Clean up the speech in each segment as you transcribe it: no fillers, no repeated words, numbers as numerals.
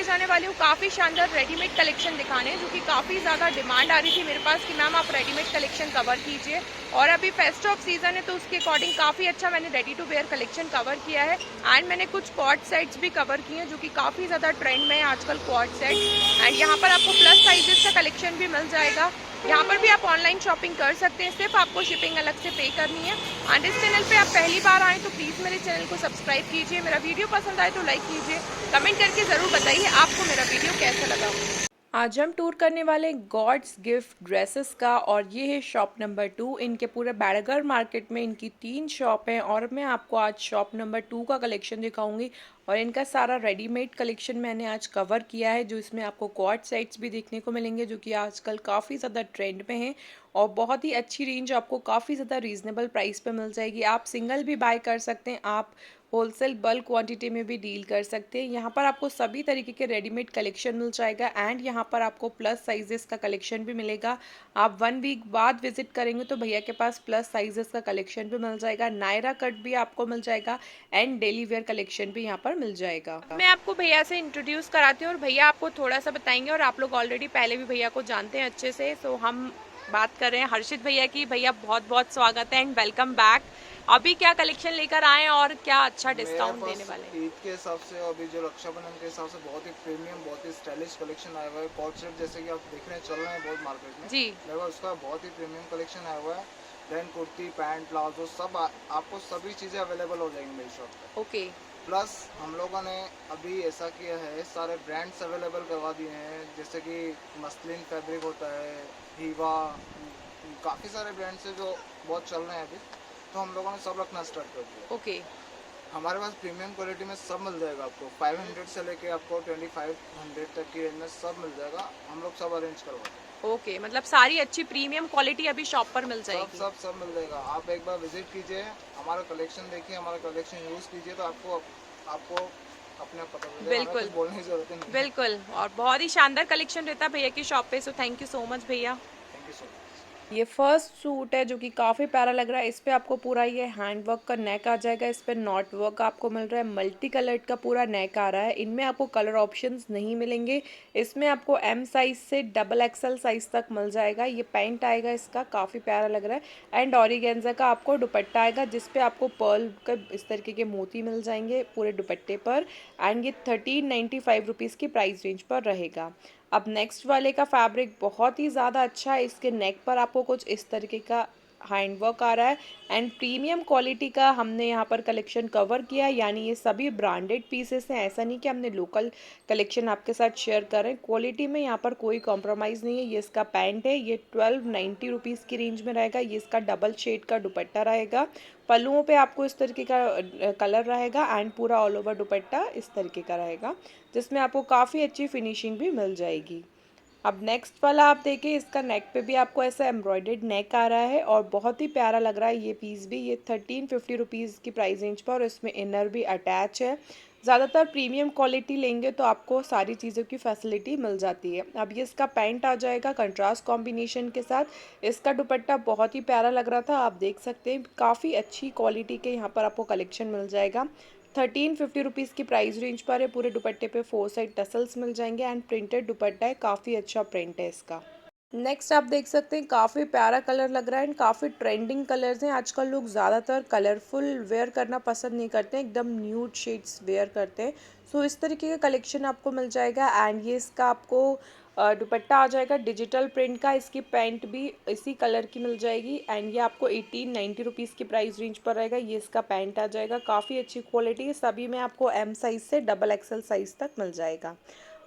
जाने वाली हूँ काफ़ी शानदार रेडीमेड कलेक्शन दिखाने, जो कि काफ़ी ज़्यादा डिमांड आ रही थी मेरे पास कि मैम आप रेडीमेड कलेक्शन कवर कीजिए। और अभी फेस्ट ऑफ सीज़न है तो उसके अकॉर्डिंग काफ़ी अच्छा मैंने ready to wear collection cover किया है। एंड मैंने कुछ कॉर्ड सेट्स भी कवर किए हैं जो कि काफ़ी ज़्यादा ट्रेंड में है आजकल कॉर्ड सेट्स। एंड यहाँ पर आपको प्लस साइजेस का कलेक्शन भी मिल जाएगा। यहाँ पर भी आप ऑनलाइन शॉपिंग कर सकते हैं, सिर्फ आपको शिपिंग अलग से पे करनी है। एंड इस चैनल पे आप पहली बार आएँ तो प्लीज़ मेरे चैनल को सब्सक्राइब कीजिए, मेरा वीडियो पसंद आए तो लाइक कीजिए, कमेंट करके ज़रूर बताइए आपको मेरा वीडियो कैसा लगा। आज हम टूर करने वाले गॉड्स गिफ्ट ड्रेसेस का, और ये है शॉप नंबर 2। इनके पूरे बैडगर मार्केट में इनकी 3 शॉप हैं और मैं आपको आज शॉप नंबर 2 का कलेक्शन दिखाऊंगी। और इनका सारा रेडीमेड कलेक्शन मैंने आज कवर किया है, जो इसमें आपको कॉर्ड सेट्स भी देखने को मिलेंगे जो कि आजकल काफ़ी ज़्यादा ट्रेंड में हैं। और बहुत ही अच्छी रेंज आपको काफ़ी ज़्यादा रीज़नेबल प्राइस पे मिल जाएगी। आप सिंगल भी बाय कर सकते हैं, आप होलसेल बल्क क्वांटिटी में भी डील कर सकते हैं। यहाँ पर आपको सभी तरीके के रेडीमेड कलेक्शन मिल जाएगा। एंड यहाँ पर आपको प्लस साइजेस का कलेक्शन भी मिलेगा। आप 1 वीक बाद विजिट करेंगे तो भैया के पास प्लस साइजेस का कलेक्शन भी मिल जाएगा, नायरा कट भी आपको मिल जाएगा एंड डेली वेयर कलेक्शन भी यहाँ पर मिल जाएगा। मैं आपको भैया से इंट्रोड्यूस कराती हूँ और भैया आपको थोड़ा सा बताएंगे। और आप लोग ऑलरेडी पहले भी भैया को जानते हैं अच्छे से, सो हम बात कर रहे हैं हर्षित भैया की। भैया बहुत बहुत स्वागत है एंड वेलकम बैक। अभी क्या कलेक्शन लेकर आए हैं और क्या अच्छा डिस्काउंट देने वाले हैं? ईद के हिसाब से अभी जो रक्षाबंधन के हिसाब से बहुत ही प्रीमियम, बहुत ही स्टाइलिश कलेक्शन आया हुआ है। कॉर्ड सेट जैसे कि आप देख रहे हैं चल रहे हैं बहुत मार्केट में जी, लगभग, उसका बहुत ही प्रीमियम कलेक्शन आया हुआ है। देन कुर्ती, पैंट, प्लाजो सब आपको सभी चीज़ें अवेलेबल हो जाएंगी मेरी शॉप पे। ओके। प्लस हम लोगों ने अभी ऐसा किया है, सारे ब्रांड्स अवेलेबल करवा दिए हैं, जैसे कि मसलिन फैब्रिक होता है, हीवा, काफ़ी सारे ब्रांड्स हैं जो बहुत चल रहे हैं अभी, तो हम लोगों ने सब रखना स्टार्ट कर दिया। ओके। हमारे पास प्रीमियम क्वालिटी में सब मिल जाएगा आपको, 500 से लेके आपको 2500 तक की रेंज में सब मिल जाएगा। हम लोग सब अरेंज करवाते हैं। ओके, मतलब सारी अच्छी प्रीमियम क्वालिटी अभी शॉप पर मिल सब जाएगी। सब सब मिल जाएगा। आप एक बार विजिट कीजिए, हमारा कलेक्शन देखिए, हमारा कलेक्शन यूज़ कीजिए, तो आपको आपको अपने आप पता चल जाएगा, हमें बिल्कुल कुछ बोलने की ज़रूरत ही नहीं है। बिल्कुल, और बहुत ही शानदार कलेक्शन रहता है भैया की शॉप पे, so thank you so much भैया। Thank you so much. ये फर्स्ट सूट है जो कि काफ़ी प्यारा लग रहा है। इस पे आपको पूरा ये हैंड वर्क का नेक आ जाएगा, इस पे नॉट वर्क आपको मिल रहा है, मल्टी कलर्ड का पूरा नेक आ रहा है। इनमें आपको कलर ऑप्शंस नहीं मिलेंगे। इसमें आपको एम साइज से डबल एक्सएल साइज तक मिल जाएगा। ये पैंट आएगा, इसका काफ़ी प्यारा लग रहा है। एंड ऑर्गेन्जा का आपको दुपट्टा आएगा जिसपे आपको पर्ल का इस तरीके के मोती मिल जाएंगे पूरे दुपट्टे पर। एंड ये 1395 रुपीज़ की प्राइस रेंज पर रहेगा। अब नेक्स्ट वाले का फैब्रिक बहुत ही ज़्यादा अच्छा है। इसके नेक पर आपको कुछ इस तरीके का हैंडवर्क आ रहा है एंड प्रीमियम क्वालिटी का हमने यहाँ पर कलेक्शन कवर किया है, यानी ये सभी ब्रांडेड पीसेस हैं। ऐसा नहीं कि हमने लोकल कलेक्शन आपके साथ शेयर कर रहे हैं। क्वालिटी में यहाँ पर कोई कॉम्प्रोमाइज़ नहीं है। ये इसका पैंट है, ये 1290 रुपीज़ की रेंज में रहेगा। ये इसका डबल शेड का दुपट्टा रहेगा। पल्लुओं पे आपको इस तरीके का कलर रहेगा एंड पूरा ऑल ओवर दुपट्टा इस तरीके का रहेगा, जिसमें आपको काफ़ी अच्छी फिनिशिंग भी मिल जाएगी। अब नेक्स्ट वाला आप देखिए, इसका नेक पे भी आपको ऐसा एम्ब्रॉयडर्ड नेक आ रहा है और बहुत ही प्यारा लग रहा है ये पीस भी। ये 1350 रुपीज़ की प्राइस रेंज पर, और इसमें इनर भी अटैच है। ज़्यादातर प्रीमियम क्वालिटी लेंगे तो आपको सारी चीज़ों की फैसिलिटी मिल जाती है। अब ये इसका पैंट आ जाएगा कंट्रास्ट कॉम्बिनेशन के साथ। इसका दुपट्टा बहुत ही प्यारा लग रहा था, आप देख सकते हैं काफ़ी अच्छी क्वालिटी के यहाँ पर आपको कलेक्शन मिल जाएगा। 1350 रुपीज़ की प्राइस रेंज पर है। पूरे दुपट्टे पे 4 साइड टसल्स मिल जाएंगे एंड प्रिंटेड दुपट्टा है, काफ़ी अच्छा प्रिंट है इसका। नेक्स्ट आप देख सकते हैं काफ़ी प्यारा कलर लग रहा है एंड काफ़ी ट्रेंडिंग कलर्स हैं। आजकल लोग ज़्यादातर कलरफुल वेयर करना पसंद नहीं करते हैं, एकदम न्यूड शेड्स वेयर करते हैं। सो इस तरीके का कलेक्शन आपको मिल जाएगा। एंड ये इसका आपको दुपट्टा आ जाएगा डिजिटल प्रिंट का। इसकी पैंट भी इसी कलर की मिल जाएगी एंड ये आपको 1890 रुपीज़ की प्राइस रेंज पर रहेगा। ये इसका पैंट आ जाएगा, काफ़ी अच्छी क्वालिटी है। सभी में आपको एम साइज़ से डबल एक्सएल साइज़ तक मिल जाएगा।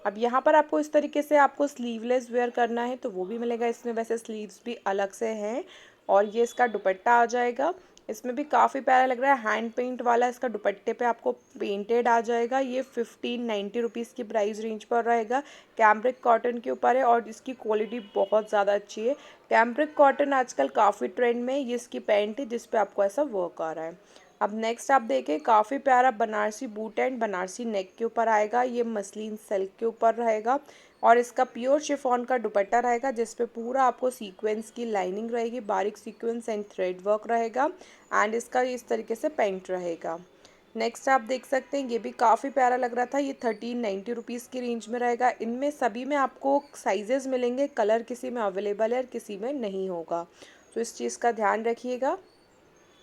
अब यहाँ पर आपको इस तरीके से आपको स्लीवलेस वेयर करना है तो वो भी मिलेगा। इसमें वैसे स्लीव्स भी अलग से हैं। और ये इसका दुपट्टा आ जाएगा, इसमें भी काफ़ी प्यारा लग रहा है, हैंड पेंट वाला। इसका दुपट्टे पे आपको पेंटेड आ जाएगा। ये 1590 रुपीज़ की प्राइस रेंज पर रहेगा। कैम्ब्रिक कॉटन के ऊपर है और इसकी क्वालिटी बहुत ज़्यादा अच्छी है। कैम्ब्रिक कॉटन आजकल काफ़ी ट्रेंड में है। ये इसकी पैंट है जिस पे आपको ऐसा वर्क आ रहा है। अब नेक्स्ट आप देखें, काफ़ी प्यारा बनारसी बूट एंड बनारसी नेक के ऊपर आएगा। ये मसलिन सिल्क के ऊपर रहेगा और इसका प्योर शिफॉन का दुपट्टा रहेगा जिस पे पूरा आपको सीक्वेंस की लाइनिंग रहेगी, बारीक सीक्वेंस एंड थ्रेड वर्क रहेगा। एंड इसका इस तरीके से पैंट रहेगा। नेक्स्ट आप देख सकते हैं, ये भी काफ़ी प्यारा लग रहा था। ये 1390 रुपीज़ की रेंज में रहेगा। इनमें सभी में आपको साइजेस मिलेंगे, कलर किसी में अवेलेबल है और किसी में नहीं होगा, तो इस चीज़ का ध्यान रखिएगा।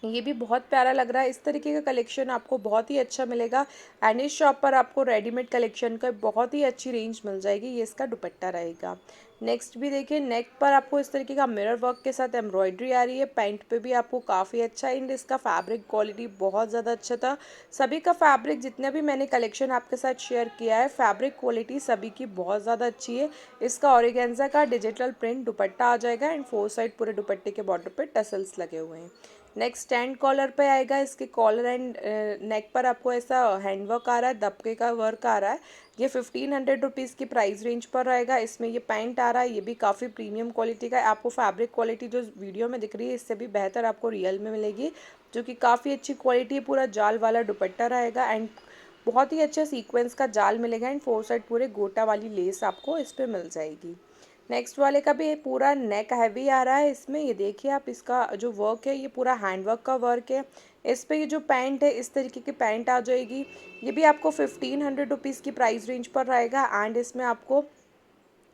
ये भी बहुत प्यारा लग रहा है। इस तरीके का कलेक्शन आपको बहुत ही अच्छा मिलेगा एंड इस शॉप पर आपको रेडीमेड कलेक्शन का बहुत ही अच्छी रेंज मिल जाएगी। ये इसका दुपट्टा रहेगा। नेक्स्ट भी देखिए, नेक पर आपको इस तरीके का मिरर वर्क के साथ एम्ब्रॉयडरी आ रही है। पैंट पे भी आपको काफ़ी अच्छा एंड इसका फैब्रिक क्वालिटी बहुत ज़्यादा अच्छा था। सभी का फैब्रिक, जितने भी मैंने कलेक्शन आपके साथ शेयर किया है, फैब्रिक क्वालिटी सभी की बहुत ज़्यादा अच्छी है। इसका ऑर्गेन्जा का डिजिटल प्रिंट दुपट्टा आ जाएगा एंड फोर साइड पूरे दुपट्टे के बॉर्डर पे टसल्स लगे हुए हैं। नेक्स्ट स्टैंड कॉलर पे आएगा। इसके कॉलर एंड नेक पर आपको ऐसा हैंड वर्क आ रहा है, दबके का वर्क आ रहा है। ये 1500 रुपीज़ की प्राइस रेंज पर रहेगा। इसमें ये पैंट आ रहा है, ये भी काफ़ी प्रीमियम क्वालिटी का है। आपको फैब्रिक क्वालिटी जो वीडियो में दिख रही है इससे भी बेहतर आपको रियल में मिलेगी, जो कि काफ़ी अच्छी क्वालिटी है। पूरा जाल वाला दुपट्टा रहेगा एंड बहुत ही अच्छा सीक्वेंस का जाल मिलेगा एंड फोर साइड पूरे गोटा वाली लेस आपको इस पर मिल जाएगी। नेक्स्ट वाले का भी पूरा नेक हैवी आ रहा है। इसमें ये देखिए आप, इसका जो वर्क है ये पूरा हैंड वर्क का वर्क है। इस पे ये जो पैंट है इस तरीके की पैंट आ जाएगी। ये भी आपको 1500 रुपीज़ की प्राइस रेंज पर रहेगा एंड इसमें आपको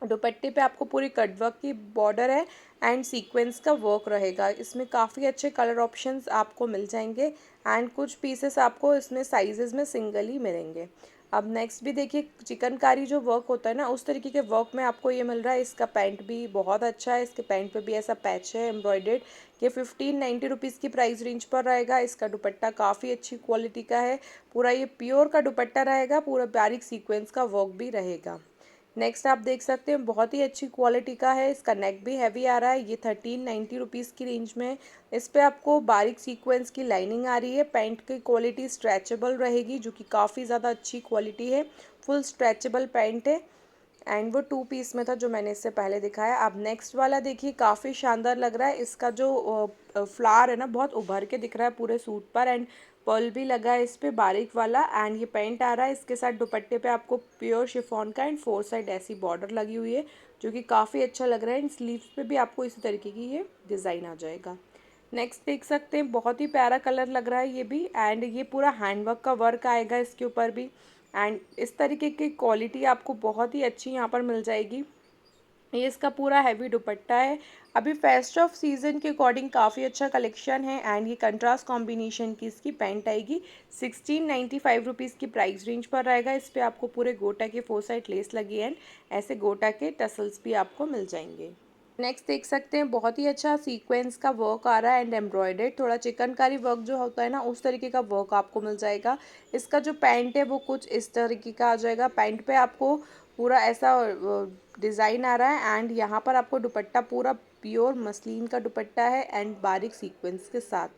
दुपट्टे पे आपको पूरी कट वर्क की बॉर्डर है एंड सीक्वेंस का वर्क रहेगा। इसमें काफ़ी अच्छे कलर ऑप्शंस आपको मिल जाएंगे एंड कुछ पीसेस आपको इसमें साइजेस में सिंगल ही मिलेंगे। अब नेक्स्ट भी देखिए, चिकनकारी जो वर्क होता है ना, उस तरीके के वर्क में आपको ये मिल रहा है। इसका पैंट भी बहुत अच्छा है। इसके पैंट पे भी ऐसा पैच है एम्ब्रॉयडेड। ये 1590 रुपीज़ की प्राइस रेंज पर रहेगा। इसका दुपट्टा काफ़ी अच्छी क्वालिटी का है। पूरा ये प्योर का दुपट्टा रहेगा, पूरा बारीक सीक्वेंस का वर्क भी रहेगा। नेक्स्ट आप देख सकते हैं, बहुत ही अच्छी क्वालिटी का है। इसका नेक भी हैवी आ रहा है। ये 1390 रुपीज़ की रेंज में है। इस पे आपको बारीक सीक्वेंस की लाइनिंग आ रही है। पैंट की क्वालिटी स्ट्रेचेबल रहेगी, जो कि काफ़ी ज़्यादा अच्छी क्वालिटी है। फुल स्ट्रेचेबल पैंट है एंड वो टू पीस में था जो मैंने इससे पहले दिखाया। अब नेक्स्ट वाला देखिए, काफ़ी शानदार लग रहा है। इसका जो फ्लावर है ना, बहुत उभर के दिख रहा है पूरे सूट पर एंड पर्ल भी लगा है इस पे बारीक वाला एंड ये पैंट आ रहा है। इसके साथ दुपट्टे पे आपको प्योर शिफॉन का एंड फोर साइड ऐसी बॉर्डर लगी हुई है, जो कि काफ़ी अच्छा लग रहा है। एंड स्लीव्स पे भी आपको इसी तरीके की ये डिज़ाइन आ जाएगा। नेक्स्ट देख सकते हैं, बहुत ही प्यारा कलर लग रहा है ये भी एंड ये पूरा हैंडवर्क का वर्क आएगा इसके ऊपर भी एंड इस तरीके की क्वालिटी आपको बहुत ही अच्छी यहाँ पर मिल जाएगी। ये इसका पूरा हैवी दुपट्टा है। अभी फेस्ट ऑफ सीज़न के अकॉर्डिंग काफ़ी अच्छा कलेक्शन है एंड ये कंट्रास्ट कॉम्बिनेशन की इसकी पैंट आएगी। 1695 रुपीज़ की प्राइस रेंज पर रहेगा। इस पर आपको पूरे गोटा के फोर साइड लेस लगी एंड ऐसे गोटा के टसल्स भी आपको मिल जाएंगे। नेक्स्ट देख सकते हैं, बहुत ही अच्छा सीक्वेंस का वर्क आ रहा है एंड एम्ब्रॉयडेड, थोड़ा चिकनकारी वर्क जो होता है ना, उस तरीके का वर्क आपको मिल जाएगा। इसका जो पैंट है वो कुछ इस तरीके का आ जाएगा। पैंट पे आपको पूरा ऐसा डिज़ाइन आ रहा है एंड यहाँ पर आपको दुपट्टा पूरा प्योर मसलिन का दुपट्टा है एंड बारीक सीक्वेंस के साथ।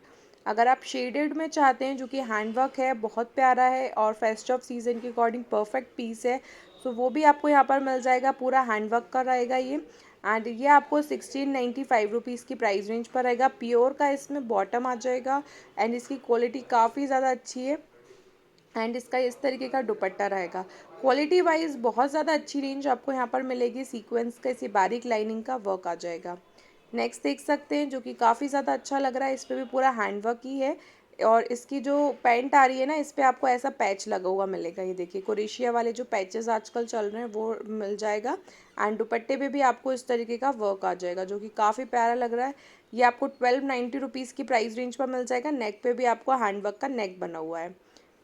अगर आप शेडेड में चाहते हैं, जो कि हैंडवर्क है, बहुत प्यारा है और फेस्ट ऑफ सीज़न के अकॉर्डिंग परफेक्ट पीस है, सो वो भी आपको यहाँ पर मिल जाएगा। पूरा हैंडवर्क का रहेगा ये एंड ये आपको 1695 रुपीज़ की प्राइस रेंज पर रहेगा। प्योर का इसमें बॉटम आ जाएगा एंड इसकी क्वालिटी काफ़ी ज़्यादा अच्छी है एंड इसका इस तरीके का दुपट्टा रहेगा। क्वालिटी वाइज बहुत ज़्यादा अच्छी रेंज आपको यहाँ पर मिलेगी। सीक्वेंस का इसी बारीक लाइनिंग का वर्क आ जाएगा। नेक्स्ट देख सकते हैं, जो कि काफ़ी ज़्यादा अच्छा लग रहा है। इस पर भी पूरा हैंडवर्क ही है और इसकी जो पैंट आ रही है ना, इस पर आपको ऐसा पैच लगा हुआ मिलेगा। ये देखिए, कोरेशिया वाले जो पैचेस आजकल चल रहे हैं वो मिल जाएगा एंड दुपट्टे पे भी आपको इस तरीके का वर्क आ जाएगा, जो कि काफ़ी प्यारा लग रहा है। ये आपको 1290 रुपीज़ की प्राइस रेंज पर मिल जाएगा। नेक पे भी आपको हैंडवर्क का नेक बना हुआ है।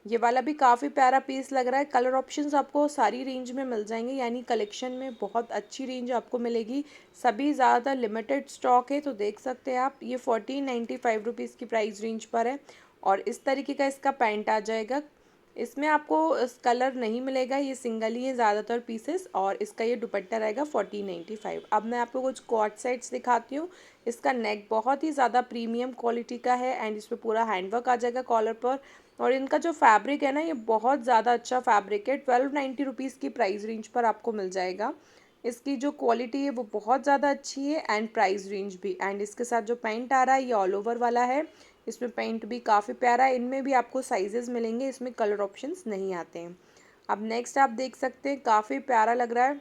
ये वाला भी काफ़ी प्यारा पीस लग रहा है। कलर ऑप्शंस आपको सारी रेंज में मिल जाएंगे, यानी कलेक्शन में बहुत अच्छी रेंज आपको मिलेगी। सभी ज़्यादातर लिमिटेड स्टॉक है, तो देख सकते हैं आप। ये 1495 रुपीज़ की प्राइस रेंज पर है और इस तरीके का इसका पैंट आ जाएगा। इसमें आपको कलर नहीं मिलेगा, ये सिंगल ही है ज़्यादातर पीसेस और इसका ये दुपट्टा रहेगा 1495। अब मैं आपको कुछ कॉट सेट्स दिखाती हूँ। इसका नेक बहुत ही ज़्यादा प्रीमियम क्वालिटी का है एंड इस पर पूरा हैंडवर्क आ जाएगा कॉलर पर और इनका जो फैब्रिक है ना, ये बहुत ज़्यादा अच्छा फैब्रिक है। 1290 रुपीज़ की प्राइस रेंज पर आपको मिल जाएगा। इसकी जो क्वालिटी है वो बहुत ज़्यादा अच्छी है एंड प्राइस रेंज भी। एंड इसके साथ जो पैंट आ रहा है ये ऑल ओवर वाला है। इसमें पेंट भी काफ़ी प्यारा है। इनमें भी आपको साइजेस मिलेंगे, इसमें कलर ऑप्शंस नहीं आते हैं। अब नेक्स्ट आप देख सकते हैं, काफ़ी प्यारा लग रहा है।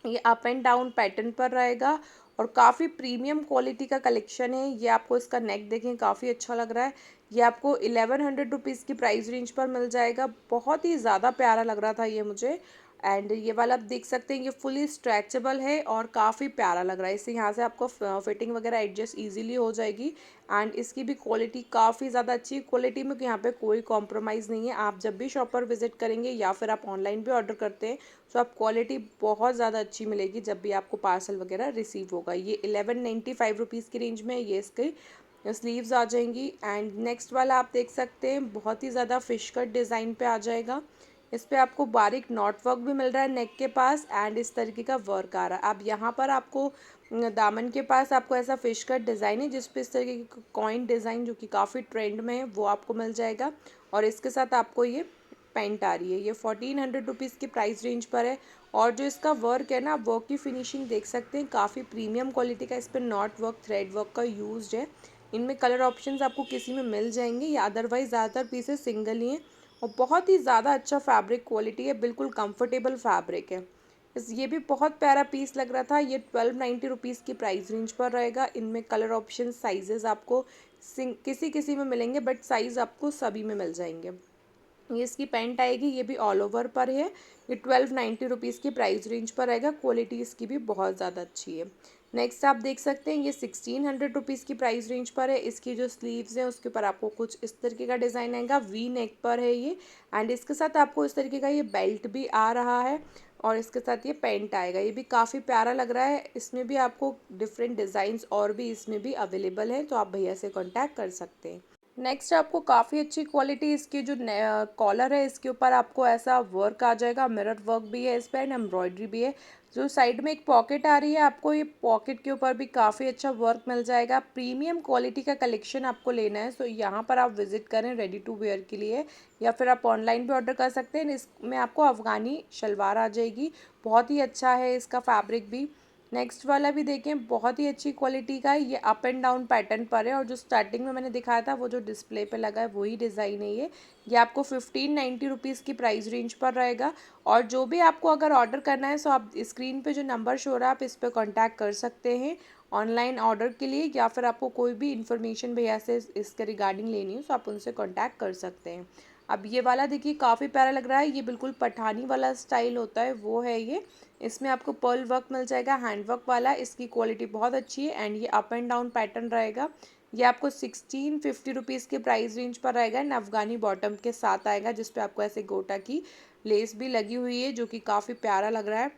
ये अप एंड डाउन पैटर्न पर रहेगा और काफ़ी प्रीमियम क्वालिटी का कलेक्शन है ये। आपको इसका नेक देखें काफ़ी अच्छा लग रहा है। ये आपको 1100 रुपीज़ की प्राइस रेंज पर मिल जाएगा। बहुत ही ज़्यादा प्यारा लग रहा था ये मुझे। एंड ये वाला आप देख सकते हैं ये फुली स्ट्रेचेबल है और काफ़ी प्यारा लग रहा है। इससे यहाँ से आपको फिटिंग वगैरह एडजस्ट इजीली हो जाएगी। एंड इसकी भी क्वालिटी काफ़ी ज़्यादा अच्छी क्वालिटी में, यहाँ पे कोई कॉम्प्रोमाइज़ नहीं है। आप जब भी शॉप पर विजिट करेंगे या फिर आप ऑनलाइन भी ऑर्डर करते हैं तो आप क्वालिटी बहुत ज़्यादा अच्छी मिलेगी जब भी आपको पार्सल वगैरह रिसीव होगा। ये 1195 रुपीज़ की रेंज में ये इसके स्लीव्स आ जाएंगी। एंड नेक्स्ट वाला आप देख सकते हैं बहुत ही ज़्यादा फिश कट डिज़ाइन पे आ जाएगा। इस पे आपको बारीक नॉट वर्क भी मिल रहा है नेक के पास एंड इस तरीके का वर्क आ रहा है। अब यहाँ पर आपको दामन के पास आपको ऐसा फिश कट डिज़ाइन है जिस पे इस तरीके की कॉइन डिज़ाइन जो कि काफ़ी ट्रेंड में है वो आपको मिल जाएगा। और इसके साथ आपको ये पैंट आ रही है। ये 1400 रुपीज़ की प्राइस रेंज पर है। और जो इसका वर्क है ना, वर्क की फिनिशिंग देख सकते हैं काफ़ी प्रीमियम क्वालिटी का। इस पर नॉट वर्क थ्रेड वर्क का यूज्ड है। इनमें कलर ऑप्शंस आपको किसी में मिल जाएंगे या अदरवाइज ज़्यादातर पीसेस सिंगल ही हैं। और बहुत ही ज़्यादा अच्छा फैब्रिक क्वालिटी है, बिल्कुल कंफर्टेबल फैब्रिक है। ये भी बहुत प्यारा पीस लग रहा था। ये 1290 रुपीज़ की प्राइस रेंज पर रहेगा। इनमें कलर ऑप्शन साइजेस आपको किसी किसी में मिलेंगे बट साइज़ आपको सभी में मिल जाएंगे। ये इसकी पैंट आएगी, ये भी ऑल ओवर पर है। ये 1290 रुपीज़ की प्राइस रेंज पर आएगा। क्वालिटी इसकी भी बहुत ज़्यादा अच्छी है। नेक्स्ट आप देख सकते हैं ये 1600 रुपीज़ की प्राइस रेंज पर है। इसकी जो स्लीव्स हैं उसके ऊपर आपको कुछ इस तरीके का डिज़ाइन आएगा, वी नेक पर है ये। एंड इसके साथ आपको इस तरीके का ये बेल्ट भी आ रहा है और इसके साथ ये पैंट आएगा। ये भी काफ़ी प्यारा लग रहा है। इसमें भी आपको डिफरेंट डिज़ाइंस और भी इसमें भी अवेलेबल है, तो आप भैया से कॉन्टैक्ट कर सकते हैं। नेक्स्ट आपको काफ़ी अच्छी क्वालिटी इसकी जो कॉलर है इसके ऊपर आपको ऐसा वर्क आ जाएगा, मिरर वर्क भी है इस पर एंड एम्ब्रॉयडरी भी है। जो साइड में एक पॉकेट आ रही है आपको, ये पॉकेट के ऊपर भी काफ़ी अच्छा वर्क मिल जाएगा। प्रीमियम क्वालिटी का कलेक्शन आपको लेना है तो यहाँ पर आप विजिट करें रेडी टू वेयर के लिए, या फिर आप ऑनलाइन भी ऑर्डर कर सकते हैं। इसमें आपको अफ़गानी शलवार आ जाएगी। बहुत ही अच्छा है इसका फैब्रिक भी। नेक्स्ट वाला भी देखें बहुत ही अच्छी क्वालिटी का है। ये अप एंड डाउन पैटर्न पर है और जो स्टार्टिंग में मैंने दिखाया था वो जो डिस्प्ले पे लगा है वही डिज़ाइन है ये आपको 1590 रुपीज़ की प्राइस रेंज पर रहेगा। और जो भी आपको अगर ऑर्डर करना है तो आप स्क्रीन पे जो नंबर शो रहा है आप इस पर कॉन्टैक्ट कर सकते हैं ऑनलाइन ऑर्डर के लिए, या फिर आपको कोई भी इन्फॉर्मेशन भैया से इसके रिगार्डिंग लेनी हो तो आप उनसे कॉन्टैक्ट कर सकते हैं। अब ये वाला देखिए काफ़ी प्यारा लग रहा है। ये बिल्कुल पठानी वाला स्टाइल होता है वो है ये। इसमें आपको पर्ल वर्क मिल जाएगा, हैंड वर्क वाला। इसकी क्वालिटी बहुत अच्छी है एंड ये अप एंड डाउन पैटर्न रहेगा। ये आपको 1650 रुपीज़ के प्राइस रेंज पर रहेगा एंड अफगानी बॉटम के साथ आएगा जिसपे आपको ऐसे गोटा की लेस भी लगी हुई है जो कि काफ़ी प्यारा लग रहा है।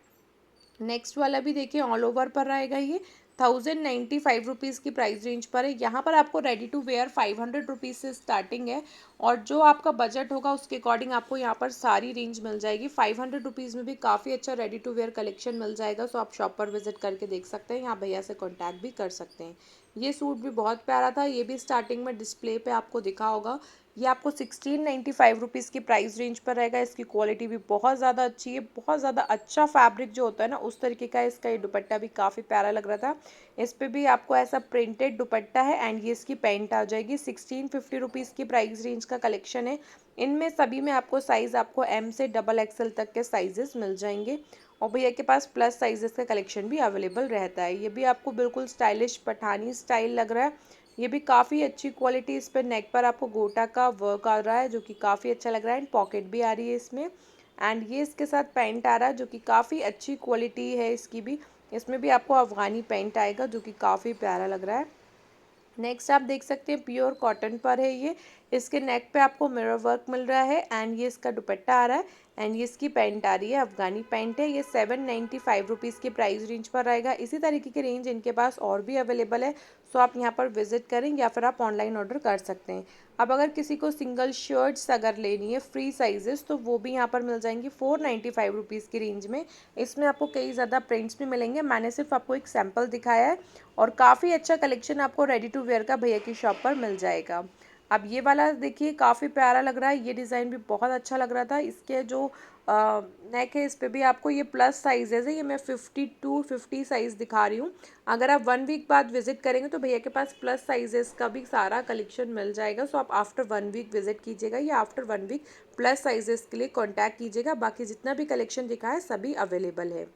नेक्स्ट वाला भी देखिए ऑल ओवर पर रहेगा। ये 1095 रुपीज़ की प्राइस रेंज पर है। यहाँ पर आपको रेडी टू वेयर 500 रुपीज़ से स्टार्टिंग है और जो आपका बजट होगा उसके अकॉर्डिंग आपको यहाँ पर सारी रेंज मिल जाएगी। 500 रुपीज़ में भी काफ़ी अच्छा रेडी टू वेयर कलेक्शन मिल जाएगा। सो आप शॉप पर विजिट करके देख सकते हैं, यहाँ भैया से कॉन्टैक्ट भी कर सकते हैं। ये सूट भी बहुत प्यारा था, ये भी स्टार्टिंग में डिस्प्ले पे आपको दिखा होगा। ये आपको 1695 रुपीज़ की प्राइस रेंज पर रहेगा। इसकी क्वालिटी भी बहुत ज़्यादा अच्छी है, बहुत ज़्यादा अच्छा फैब्रिक जो होता है ना उस तरीके का। इसका ये दुपट्टा भी काफ़ी प्यारा लग रहा था। इस पर भी आपको ऐसा प्रिंटेड दुपट्टा है एंड ये इसकी पैंट आ जाएगी। 1650 रुपीज़ की प्राइस रेंज का कलेक्शन है। इनमें सभी में आपको साइज़ आपको एम से डबल एक्सएल तक के साइजेस मिल जाएंगे और भैया के पास प्लस साइजेस का कलेक्शन भी अवेलेबल रहता है। ये भी आपको बिल्कुल स्टाइलिश पठानी स्टाइल लग रहा है। ये भी काफ़ी अच्छी क्वालिटी। इस पर नेक पर आपको गोटा का वर्क आ रहा है जो कि काफ़ी अच्छा लग रहा है एंड पॉकेट भी आ रही है इसमें। एंड ये इसके साथ पैंट आ रहा है जो कि काफ़ी अच्छी क्वालिटी है इसकी भी। इसमें भी आपको अफ़गानी पैंट आएगा जो कि काफ़ी प्यारा लग रहा है। नेक्स्ट आप देख सकते हैं प्योर कॉटन पर है ये। इसके नेक पे आपको मिरर वर्क मिल रहा है एंड ये इसका दुपट्टा आ रहा है एंड ये इसकी पैंट आ रही है, अफगानी पैंट है। ये 795 रुपीज़ की प्राइस रेंज पर आएगा। इसी तरीके की रेंज इनके पास और भी अवेलेबल है। सो आप यहाँ पर विजिट करें या फिर आप ऑनलाइन ऑर्डर कर सकते हैं। अब अगर किसी को सिंगल शर्ट्स अगर लेनी है फ्री साइजेस तो वो भी यहाँ पर मिल जाएंगी 495 रुपीज़ की रेंज में। इसमें आपको कई ज़्यादा प्रिंट्स भी मिलेंगे, मैंने सिर्फ आपको एक सैम्पल दिखाया है और काफ़ी अच्छा कलेक्शन आपको रेडी टू वेयर का भैया की शॉप पर मिल जाएगा। अब ये वाला देखिए काफ़ी प्यारा लग रहा है। ये डिज़ाइन भी बहुत अच्छा लग रहा था। इसके जो नेक है इस पर भी आपको ये प्लस साइजेज़ है। ये मैं 50 साइज़ दिखा रही हूँ। अगर आप 1 वीक बाद विजिट करेंगे तो भैया के पास प्लस साइजेस का भी सारा कलेक्शन मिल जाएगा। सो आप आफ्टर 1 वीक विजिट कीजिएगा या आफ्टर 1 वीक प्लस साइजेस के लिए कॉन्टैक्ट कीजिएगा। बाकी जितना भी कलेक्शन दिखा है सभी अवेलेबल है।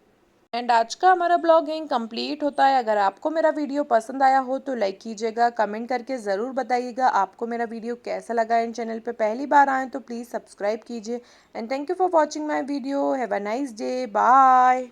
एंड आज का हमारा ब्लॉग यहीं कंप्लीट होता है। अगर आपको मेरा वीडियो पसंद आया हो तो लाइक कीजिएगा, कमेंट करके ज़रूर बताइएगा आपको मेरा वीडियो कैसा लगा। इन चैनल पे पहली बार आए तो प्लीज़ सब्सक्राइब कीजिए। And thank you for watching my video. Have a nice day, bye.